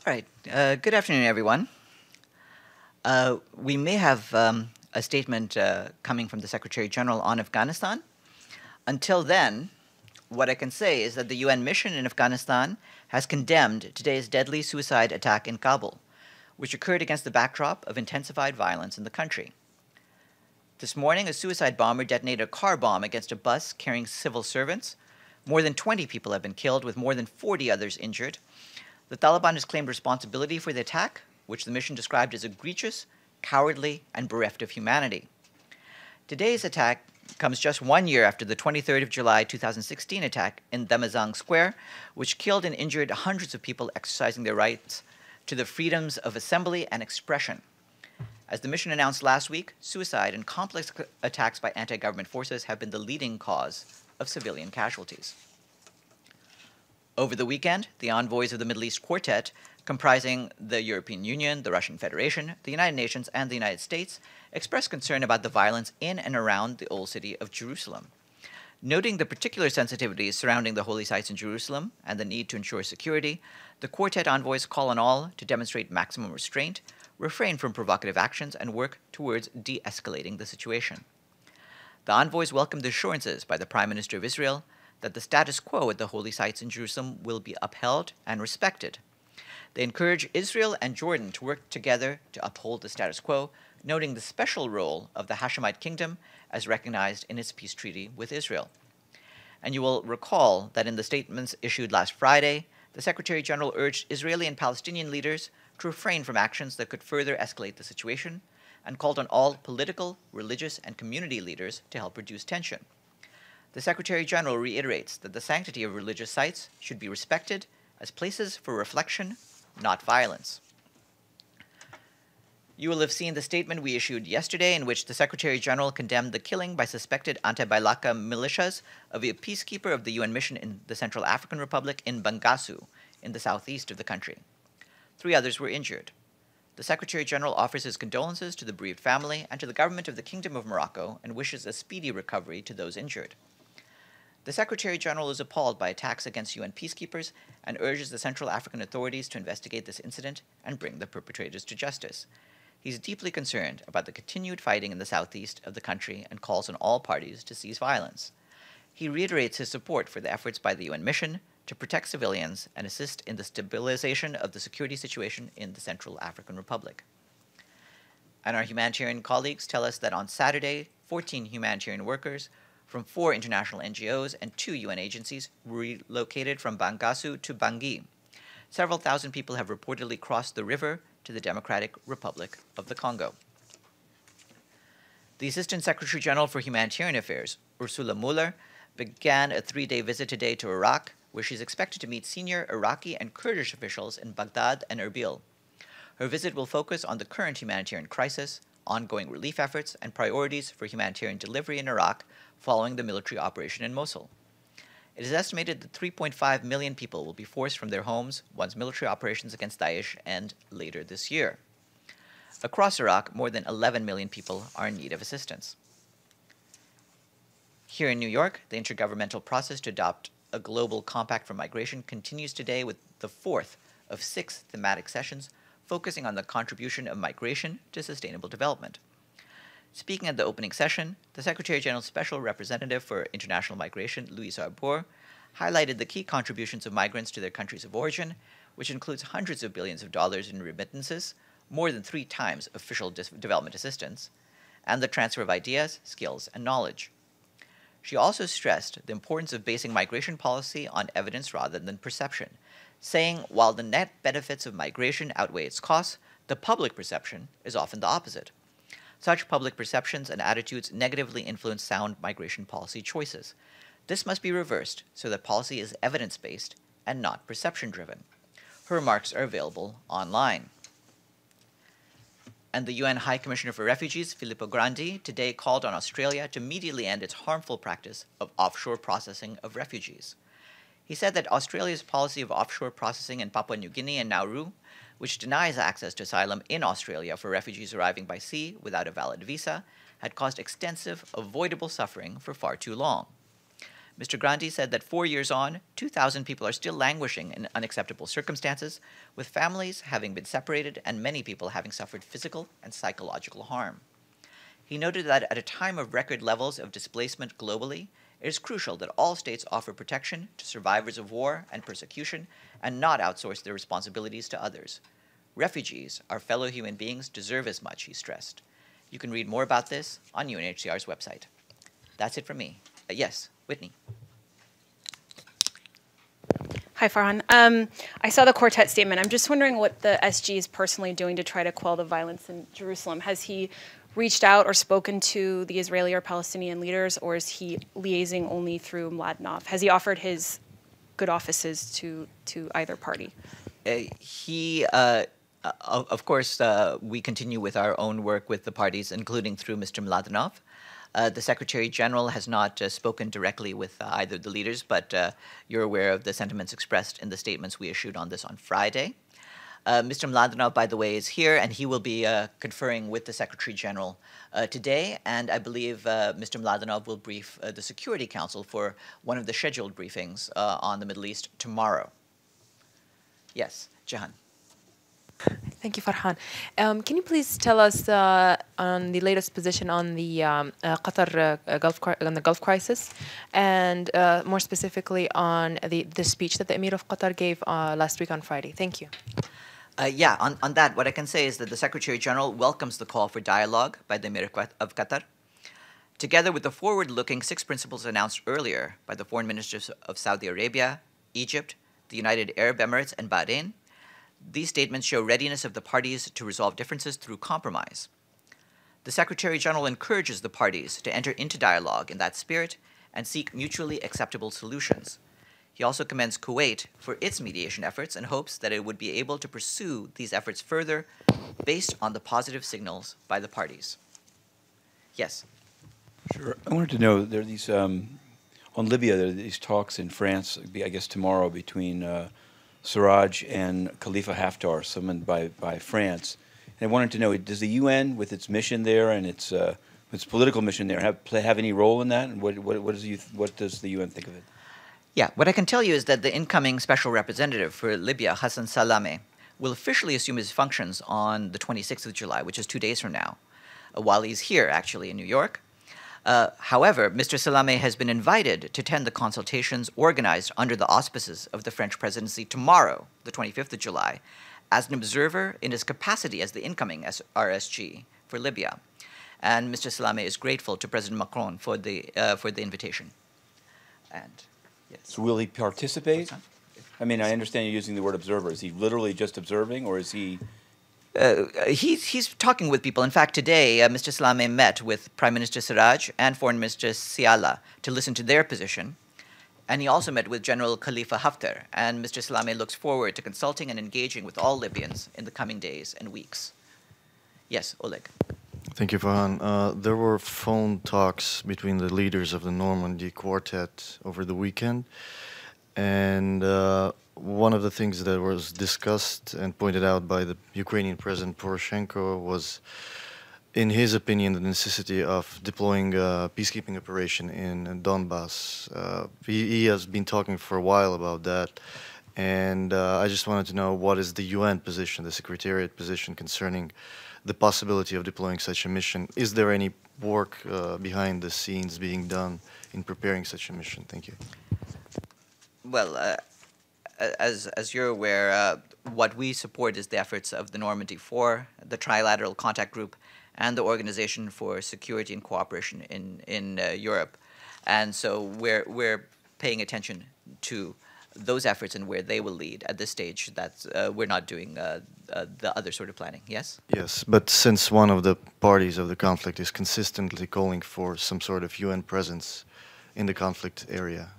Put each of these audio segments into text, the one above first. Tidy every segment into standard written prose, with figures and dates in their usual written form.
All right. Good afternoon, everyone. We may have a statement coming from the Secretary General on Afghanistan. Until then, what I can say is that the UN mission in Afghanistan has condemned today's deadly suicide attack in Kabul, which occurred against the backdrop of intensified violence in the country. This morning, a suicide bomber detonated a car bomb against a bus carrying civil servants. More than 20 people have been killed, with more than 40 others injured. The Taliban has claimed responsibility for the attack, which the mission described as egregious, cowardly, and bereft of humanity. Today's attack comes just 1 year after the 23rd of July 2016 attack in Damazang Square, which killed and injured hundreds of people exercising their rights to the freedoms of assembly and expression. As the mission announced last week, suicide and complex attacks by anti-government forces have been the leading cause of civilian casualties. Over the weekend, the envoys of the Middle East Quartet, comprising the European Union, the Russian Federation, the United Nations, and the United States, expressed concern about the violence in and around the Old City of Jerusalem. Noting the particular sensitivities surrounding the holy sites in Jerusalem and the need to ensure security, the Quartet envoys call on all to demonstrate maximum restraint, refrain from provocative actions, and work towards de-escalating the situation. The envoys welcomed the assurances by the Prime Minister of Israel that the status quo at the holy sites in Jerusalem will be upheld and respected. They encourage Israel and Jordan to work together to uphold the status quo, noting the special role of the Hashemite kingdom as recognized in its peace treaty with Israel. And you will recall that in the statements issued last Friday, the Secretary General urged Israeli and Palestinian leaders to refrain from actions that could further escalate the situation, and called on all political, religious, and community leaders to help reduce tension. The Secretary General reiterates that the sanctity of religious sites should be respected as places for reflection, not violence. You will have seen the statement we issued yesterday, in which the Secretary General condemned the killing by suspected anti-Balaka militias of a peacekeeper of the UN mission in the Central African Republic in Bangassou, in the southeast of the country. 3 others were injured. The Secretary General offers his condolences to the bereaved family and to the government of the Kingdom of Morocco, and wishes a speedy recovery to those injured. The Secretary General is appalled by attacks against UN peacekeepers and urges the Central African authorities to investigate this incident and bring the perpetrators to justice. He's deeply concerned about the continued fighting in the southeast of the country and calls on all parties to cease violence. He reiterates his support for the efforts by the UN mission to protect civilians and assist in the stabilization of the security situation in the Central African Republic. And our humanitarian colleagues tell us that on Saturday, 14 humanitarian workers from 4 international NGOs and 2 UN agencies were relocated from Bangassou to Bangui. Several thousand people have reportedly crossed the river to the Democratic Republic of the Congo. The Assistant Secretary General for Humanitarian Affairs, Ursula Mueller, began a 3-day visit today to Iraq, where she's expected to meet senior Iraqi and Kurdish officials in Baghdad and Erbil. Her visit will focus on the current humanitarian crisis, ongoing relief efforts, and priorities for humanitarian delivery in Iraq following the military operation in Mosul. It is estimated that 3.5 million people will be forced from their homes once military operations against Daesh end later this year. Across Iraq, more than 11 million people are in need of assistance. Here in New York, the intergovernmental process to adopt a global compact for migration continues today with the 4th of 6 thematic sessions focusing on the contribution of migration to sustainable development. Speaking at the opening session, the Secretary General's Special Representative for International Migration, Louise Arbour, highlighted the key contributions of migrants to their countries of origin, which includes hundreds of billions of dollars in remittances, more than 3 times official development assistance, and the transfer of ideas, skills, and knowledge. She also stressed the importance of basing migration policy on evidence rather than perception, saying while the net benefits of migration outweigh its costs, the public perception is often the opposite. Such public perceptions and attitudes negatively influence sound migration policy choices. This must be reversed so that policy is evidence-based and not perception-driven. Her remarks are available online. And the UN High Commissioner for Refugees, Filippo Grandi, today called on Australia to immediately end its harmful practice of offshore processing of refugees. He said that Australia's policy of offshore processing in Papua New Guinea and Nauru, which denies access to asylum in Australia for refugees arriving by sea without a valid visa, had caused extensive, avoidable suffering for far too long. Mr. Grandi said that 4 years on, 2,000 people are still languishing in unacceptable circumstances, with families having been separated and many people having suffered physical and psychological harm. He noted that at a time of record levels of displacement globally, it is crucial that all states offer protection to survivors of war and persecution and not outsource their responsibilities to others. Refugees, our fellow human beings, deserve as much, he stressed. You can read more about this on UNHCR's website. That's it from me. Yes, Whitney. Hi, Farhan. I saw the Quartet statement. I'm just wondering what the SG is personally doing to try to quell the violence in Jerusalem. Has he reached out or spoken to the Israeli or Palestinian leaders, or is he liaising only through Mladenov? Has he offered his good offices to either party? Of course, we continue with our own work with the parties, including through Mr. Mladenov. The Secretary General has not spoken directly with either of the leaders, but you're aware of the sentiments expressed in the statements we issued on this on Friday. Mr. Mladenov, by the way, is here, and he will be conferring with the Secretary General today, and I believe Mr. Mladenov will brief the Security Council for one of the scheduled briefings on the Middle East tomorrow. Yes, Jahan. Thank you, Farhan. Can you please tell us on the latest position on the Gulf crisis, and more specifically on the speech that the Emir of Qatar gave last week on Friday? Thank you. Yeah, on that, what I can say is that the Secretary General welcomes the call for dialogue by the Emir of Qatar. Together with the forward-looking 6 principles announced earlier by the foreign ministers of Saudi Arabia, Egypt, the United Arab Emirates, and Bahrain, these statements show readiness of the parties to resolve differences through compromise. The Secretary General encourages the parties to enter into dialogue in that spirit and seek mutually acceptable solutions. He also commends Kuwait for its mediation efforts and hopes that it would be able to pursue these efforts further based on the positive signals by the parties. Yes? Sure. I wanted to know, there are these, on Libya, there are these talks in France, I guess tomorrow, between Sarraj and Khalifa Haftar, summoned by France. And I wanted to know, does the UN, with its mission there and its political mission there, have any role in that? And what does the UN think of it? Yeah, what I can tell you is that the incoming special representative for Libya, Hassan Salameh, will officially assume his functions on the 26th of July, which is 2 days from now, while he's here, actually, in New York. However, Mr. Salameh has been invited to attend the consultations organized under the auspices of the French presidency tomorrow, the 25th of July, as an observer in his capacity as the incoming RSG for Libya. And Mr. Salameh is grateful to President Macron for the invitation. And yes. So will he participate? I mean, I understand you're using the word observer. Is he literally just observing, or is he... He's talking with people. In fact, today, Mr. Salameh met with Prime Minister Sarraj and Foreign Minister Siala to listen to their position. And he also met with General Khalifa Haftar. And Mr. Salameh looks forward to consulting and engaging with all Libyans in the coming days and weeks. Yes, Oleg. Thank you, Farhan. There were phone talks between the leaders of the Normandy Quartet over the weekend. And one of the things that was discussed and pointed out by the Ukrainian President Poroshenko was, in his opinion, the necessity of deploying a peacekeeping operation in Donbass. He has been talking for a while about that, and I just wanted to know what is the UN position, the Secretariat position concerning the possibility of deploying such a mission. Is there any work behind the scenes being done in preparing such a mission? Thank you. Well, as you're aware, what we support is the efforts of the Normandy 4, the Trilateral Contact Group, and the Organization for Security and Cooperation in Europe. And so we're paying attention to those efforts and where they will lead. At this stage, that's we're not doing the other sort of planning. Yes? Yes, but since one of the parties of the conflict is consistently calling for some sort of UN presence in the conflict area.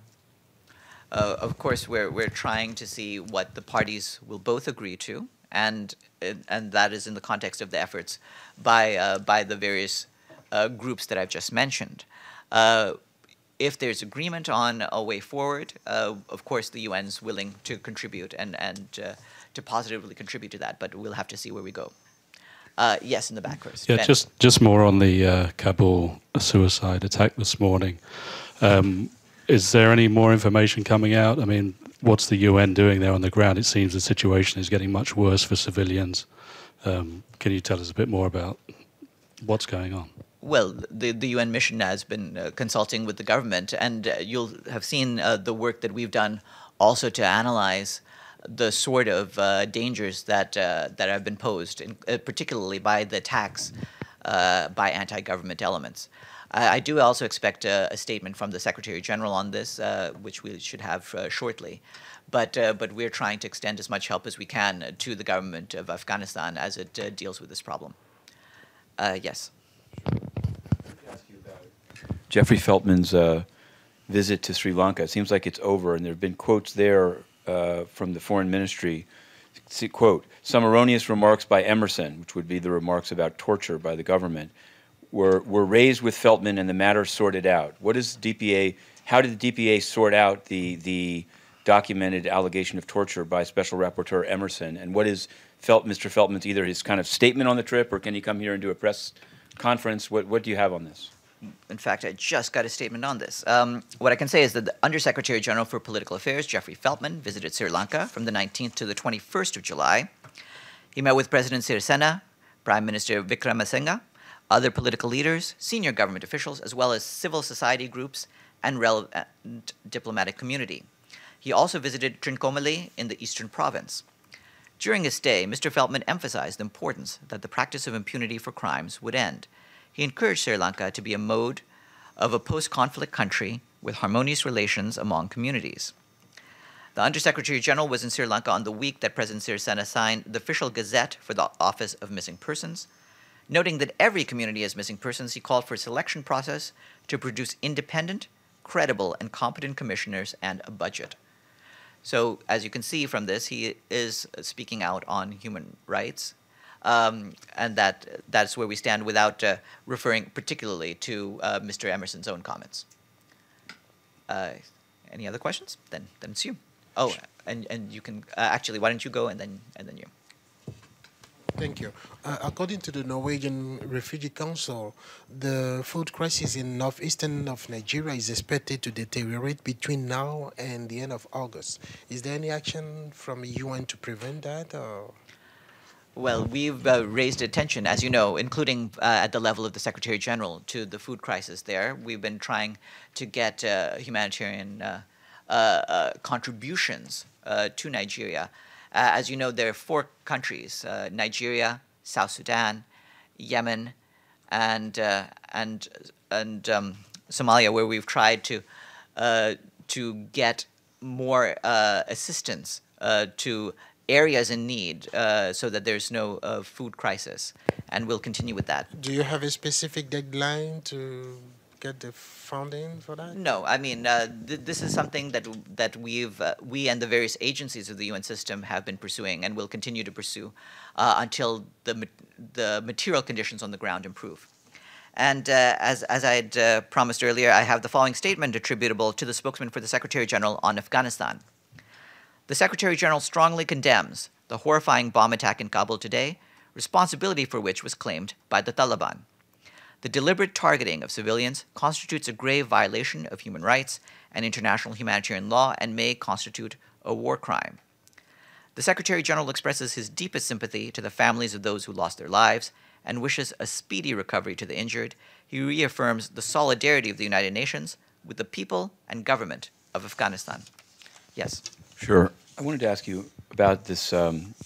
Of course, we're trying to see what the parties will both agree to, and that is in the context of the efforts by the various groups that I've just mentioned. If there's agreement on a way forward, of course the UN's willing to contribute and to positively contribute to that, but we'll have to see where we go. Yes, in the back first. Yeah, Ben. just more on the Kabul suicide attack this morning. is there any more information coming out? I mean, what's the UN doing there on the ground? It seems the situation is getting much worse for civilians. Can you tell us a bit more about what's going on? Well, the UN mission has been consulting with the government, and you'll have seen the work that we've done also to analyze the sort of dangers that have been posed, particularly by the attacks by anti-government elements. I do also expect a statement from the Secretary General on this, which we should have shortly. But we're trying to extend as much help as we can to the government of Afghanistan as it deals with this problem. Yes. Jeffrey Feltman's visit to Sri Lanka. It seems like it's over, and there have been quotes there from the Foreign Ministry. See, quote, "Some erroneous remarks by Emerson," which would be the remarks about torture by the government, were raised with Feltman and the matter sorted out. What is DPA? How did the DPA sort out the documented allegation of torture by Special Rapporteur Emerson? And what is Mr. Feltman's either his kind of statement on the trip, or can he come here and do a press conference? What do you have on this? In fact, I just got a statement on this. What I can say is that the Undersecretary General for Political Affairs, Jeffrey Feltman, visited Sri Lanka from the 19th to the 21st of July. He met with President Sirisena, Prime Minister Wickremesinghe, other political leaders, senior government officials, as well as civil society groups and relevant diplomatic community. He also visited Trincomalee in the eastern province. During his stay, Mr. Feltman emphasized the importance that the practice of impunity for crimes would end. He encouraged Sri Lanka to be a mode of a post-conflict country with harmonious relations among communities. The Undersecretary General was in Sri Lanka on the week that President Sirisena signed the official gazette for the Office of Missing Persons. Noting that every community has missing persons, he called for a selection process to produce independent, credible, and competent commissioners and a budget. So, as you can see from this, he is speaking out on human rights, and that's where we stand without referring particularly to Mr. Emerson's own comments. Any other questions? Then it's you. Oh, and you can actually, why don't you go and then you. Thank you. According to the Norwegian Refugee Council, the food crisis in northeastern of Nigeria is expected to deteriorate between now and the end of August. Is there any action from the UN to prevent that? Or? Well, we've raised attention, as you know, including at the level of the Secretary General, to the food crisis there. We've been trying to get humanitarian contributions to Nigeria. As you know, there are 4 countries: Nigeria, South Sudan, Yemen, and Somalia, where we've tried to get more assistance to areas in need, so that there's no food crisis, and we'll continue with that. Do you have a specific deadline to get the funding for that? No, I mean, this is something that we and the various agencies of the UN system have been pursuing and will continue to pursue until the material conditions on the ground improve. And as I had promised earlier, I have the following statement attributable to the spokesman for the Secretary General on Afghanistan. The Secretary General strongly condemns the horrifying bomb attack in Kabul today, responsibility for which was claimed by the Taliban. The deliberate targeting of civilians constitutes a grave violation of human rights and international humanitarian law and may constitute a war crime. The Secretary General expresses his deepest sympathy to the families of those who lost their lives and wishes a speedy recovery to the injured. He reaffirms the solidarity of the United Nations with the people and government of Afghanistan. Yes. Sure. I wanted to ask you about this.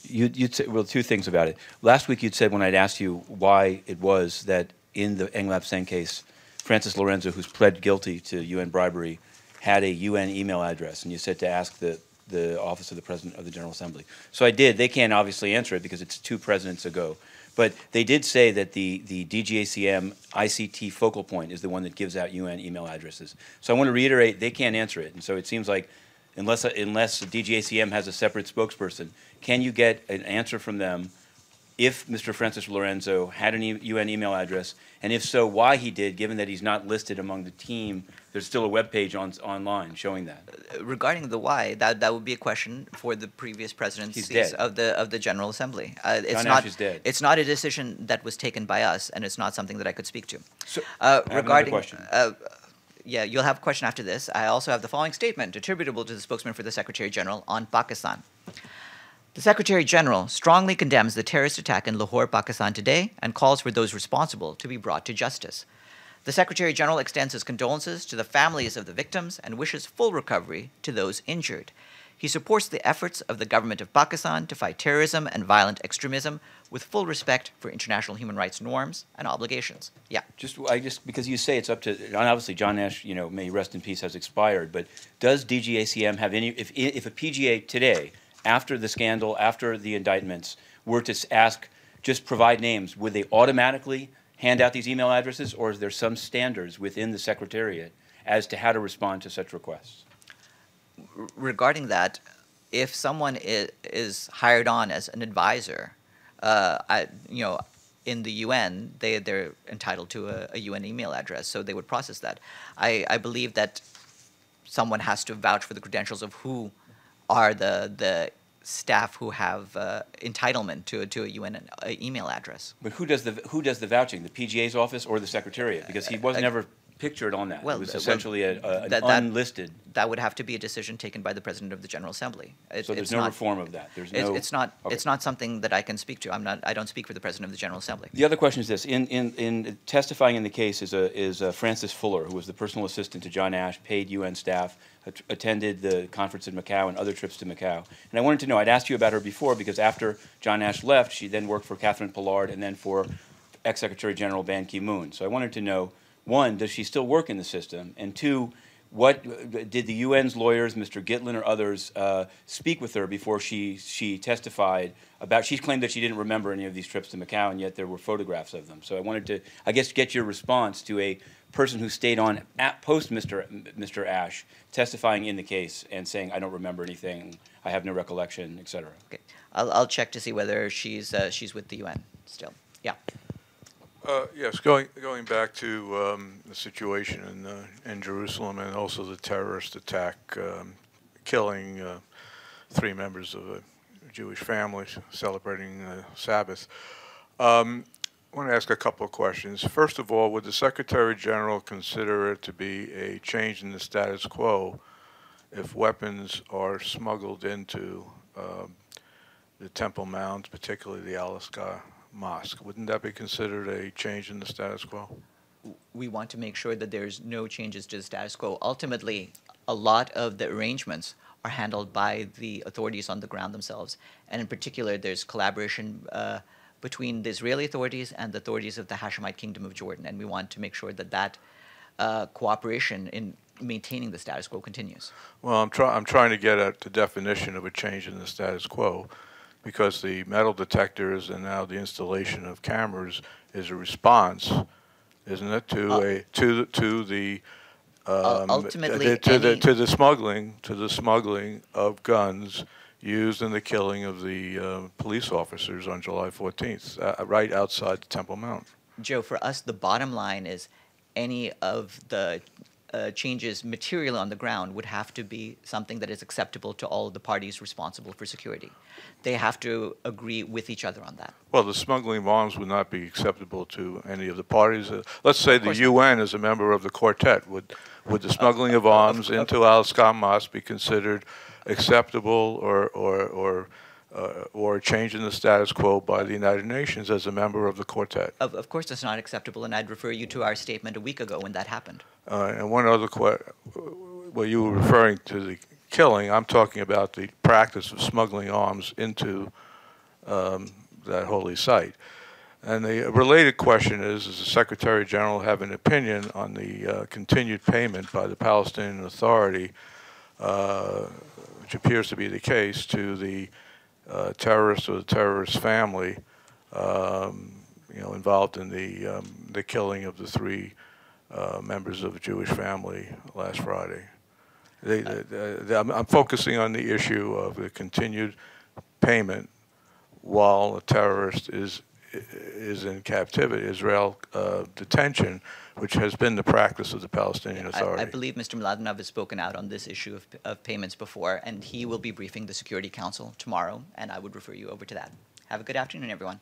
You'd say, well, 2 things about it. Last week you'd said, when I'd asked you why it was that in the Englab Seng case, Francis Lorenzo, who's pled guilty to UN bribery, had a UN email address, and you said to ask the Office of the President of the General Assembly. So I did. They can't obviously answer it because it's 2 presidents ago. But they did say that the DGACM ICT focal point is the one that gives out UN email addresses. So I want to reiterate, they can't answer it. And so it seems like unless DGACM has a separate spokesperson, can you get an answer from them if Mr. Francis Lorenzo had an UN email address, and if so, why he did, given that he's not listed among the team? There's still a web page online showing that. Regarding the why, that would be a question for the previous presidencies of the General Assembly. John Ash is dead. It's not a decision that was taken by us, and it's not something that I could speak to. So, regarding question. yeah, you'll have a question after this. I also have the following statement attributable to the spokesman for the Secretary General on Pakistan. The Secretary General strongly condemns the terrorist attack in Lahore, Pakistan today and calls for those responsible to be brought to justice. The Secretary General extends his condolences to the families of the victims and wishes full recovery to those injured. He supports the efforts of the government of Pakistan to fight terrorism and violent extremism with full respect for international human rights norms and obligations. Yeah. Because you say it's up to, and obviously John Nash, may rest in peace, has expired, but does DGACM have any, if a PGA today, after the scandal, after the indictments, were to ask, just provide names, would they automatically hand out these email addresses, or is there some standards within the Secretariat as to how to respond to such requests? Regarding that, if someone is hired on as an advisor, in the UN, they're entitled to a UN email address, so they would process that. I believe that someone has to vouch for the credentials of who are the staff who have entitlement to a UN email address. But who does the vouching? The PGA's office or the Secretariat? Because he was never pictured on that. Well, it was essentially an unlisted. That would have to be a decision taken by the President of the General Assembly. So there's no reform of that. There's no. It's not. Okay. It's not something that I can speak to. I don't speak for the President of the General Assembly. The other question is this: in testifying in the case is Francis Fuller, who was the personal assistant to John Ash, paid UN staff, attended the conference in Macau and other trips to Macau. And I wanted to know. I'd asked you about her before because after John Ash left, she then worked for Catherine Pillard and then for ex-Secretary General Ban Ki-moon. So I wanted to know. One, does she still work in the system? And two, what did the UN's lawyers, Mr. Gitlin or others, speak with her before she testified about? She claimed that she didn't remember any of these trips to Macau, and yet there were photographs of them. So I wanted to, I guess, get your response to a person who stayed on post Mr. Ash testifying in the case and saying, "I don't remember anything, I have no recollection," etc. Okay, I'll check to see whether she's with the UN still. Yeah. Yes, going back to the situation in Jerusalem and also the terrorist attack, killing 3 members of a Jewish family celebrating Sabbath. I want to ask a couple of questions. First of all, would the Secretary General consider it to be a change in the status quo if weapons are smuggled into the Temple Mount, particularly the Al-Aqsa Mosque? Wouldn't that be considered a change in the status quo? We want to make sure that there's no changes to the status quo. Ultimately, a lot of the arrangements are handled by the authorities on the ground themselves. And in particular, there's collaboration between the Israeli authorities and the authorities of the Hashemite Kingdom of Jordan. And we want to make sure that that cooperation in maintaining the status quo continues. Well, I'm trying to get at the definition of a change in the status quo, because the metal detectors and now the installation of cameras is a response, isn't it, to the smuggling of guns used in the killing of the police officers on July 14th, right outside the Temple Mount. Joe, for us, the bottom line is any of the changes material on the ground would have to be something that is acceptable to all of the parties responsible for security. They have to agree with each other on that. Well, the smuggling of arms would not be acceptable to any of the parties. Let's say the UN is a member of the Quartet. Would the smuggling of arms into Al-Aqsa Mosque be considered acceptable or a change in the status quo by the United Nations as a member of the Quartet? Of course it's not acceptable, and I'd refer you to our statement a week ago when that happened. And one other question, well, you were referring to the killing. I'm talking about the practice of smuggling arms into that holy site. And the related question is, does the Secretary General have an opinion on the continued payment by the Palestinian Authority, which appears to be the case, to the terrorist or the terrorist family, involved in the killing of the 3 members of a Jewish family last Friday? I'm focusing on the issue of the continued payment while a terrorist is in captivity, Israel detention, which has been the practice of the Palestinian Authority. I believe Mr. Mladenov has spoken out on this issue of payments before, and he will be briefing the Security Council tomorrow, and I would refer you over to that. Have a good afternoon, everyone.